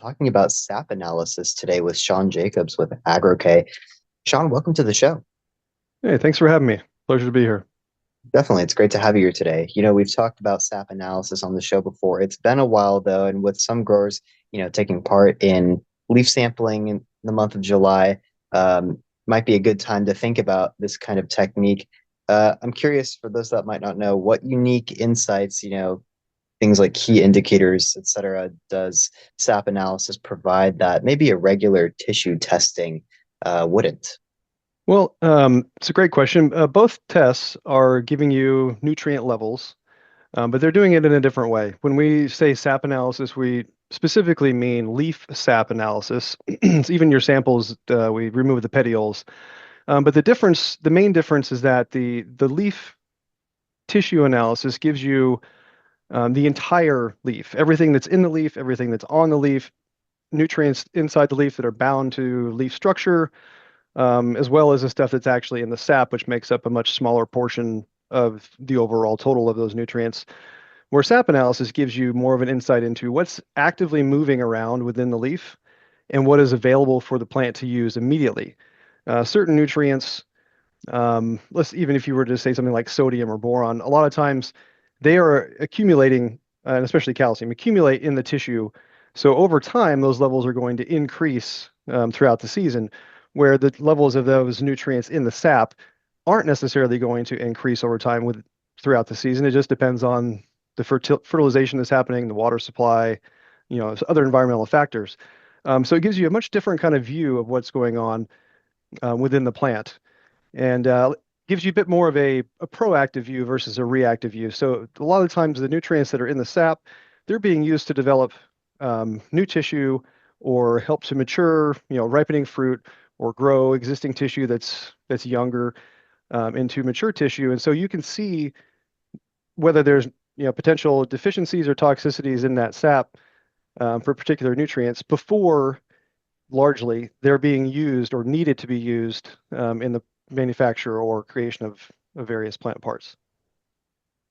talking about SAP analysis today with Sean Jacobs with Agro-K. Sean, welcome to the show. Hey, thanks for having me. Pleasure to be here. Definitely, it's great to have you here today. We've talked about SAP analysis on the show before. It's been a while though, and with some growers, taking part in leaf sampling in the month of July, might be a good time to think about this kind of technique. I'm curious for those that might not know, what unique insights, things like key indicators, et cetera, does SAP analysis provide that maybe a regular tissue testing wouldn't? Well, it's a great question. Both tests are giving you nutrient levels, but they're doing it in a different way. When we say SAP analysis, we specifically mean leaf SAP analysis. Even your samples, we remove the petioles. But the main difference is that the leaf tissue analysis gives you the entire leaf, everything that's in the leaf, everything that's on the leaf, nutrients inside the leaf that are bound to leaf structure, as well as the stuff that's actually in the sap, which makes up a much smaller portion of the overall total of those nutrients. Where sap analysis gives you more of an insight into what's actively moving around within the leaf and what is available for the plant to use immediately. Certain nutrients, even if you were to say something like sodium or boron, a lot of times they are accumulating, and especially calcium, accumulate in the tissue. So over time, those levels are going to increase throughout the season, where the levels of those nutrients in the sap aren't necessarily going to increase over time throughout the season. It just depends on the fertilization that's happening, the water supply, other environmental factors. So it gives you a much different kind of view of what's going on within the plant, and gives you a bit more of a proactive view versus a reactive view. So a lot of times the nutrients that are in the sap, they're being used to develop new tissue or help to mature, ripening fruit or grow existing tissue that's younger into mature tissue. And so you can see whether there's potential deficiencies or toxicities in that sap for particular nutrients before largely they're being used or needed to be used in the manufacture or creation of various plant parts.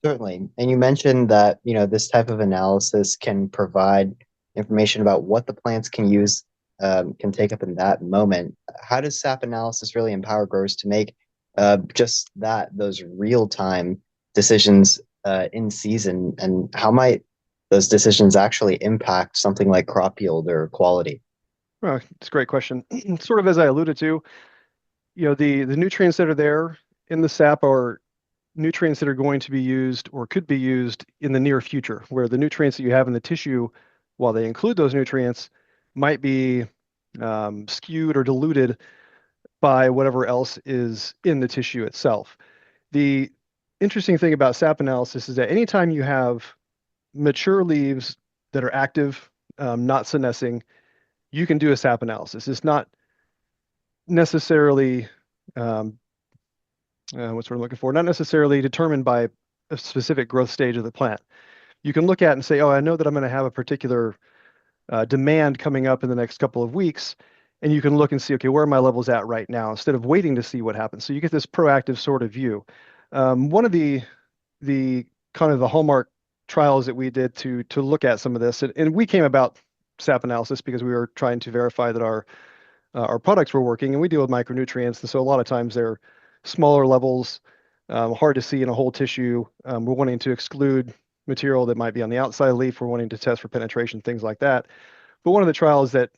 Certainly. And you mentioned that, this type of analysis can provide information about what the plants can use, can take up in that moment. How does SAP analysis really empower growers to make just those real-time decisions in season? And how might those decisions actually impact something like crop yield or quality? Well, it's a great question. Sort of as I alluded to, the nutrients that are there in the sap are nutrients that are going to be used or could be used in the near future, where the nutrients that you have in the tissue, while they include those nutrients, might be skewed or diluted by whatever else is in the tissue itself. The interesting thing about sap analysis is that anytime you have mature leaves that are active, not senescing, you can do a sap analysis. It's not necessarily what's what I'm looking for, not necessarily determined by a specific growth stage of the plant. You can look at and say, oh, I know that I'm going to have a particular demand coming up in the next couple of weeks. And you can look and see, okay, where are my levels at right now, instead of waiting to see what happens. So you get this proactive sort of view. One of the kind of the hallmark trials that we did to look at some of this, and we came about SAP analysis because we were trying to verify that our products were working, and we deal with micronutrients, and so a lot of times they're smaller levels, hard to see in a whole tissue. We're wanting to exclude material that might be on the outside leaf. We're wanting to test for penetration, things like that. But one of the trials that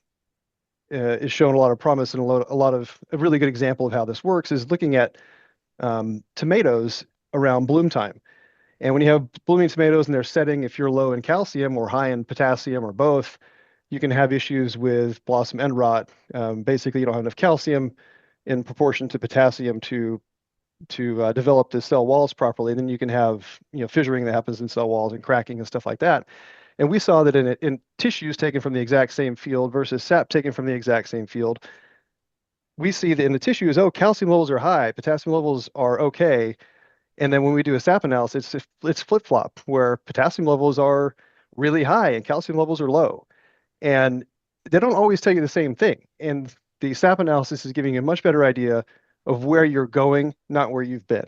is showing a lot of promise and a really good example of how this works is looking at tomatoes around bloom time. And when you have blooming tomatoes and they're setting, if you're low in calcium or high in potassium or both, you can have issues with blossom end rot. Basically, you don't have enough calcium in proportion to potassium to develop the cell walls properly. Then you can have fissuring that happens in cell walls and cracking and stuff like that. And we saw that in tissues taken from the exact same field versus sap taken from the exact same field, we see that in the tissues, oh, calcium levels are high, potassium levels are okay. And then when we do a SAP analysis, it's flip-flop, where potassium levels are really high and calcium levels are low. And they don't always tell you the same thing. And the SAP analysis is giving you a much better idea of where you're going, not where you've been.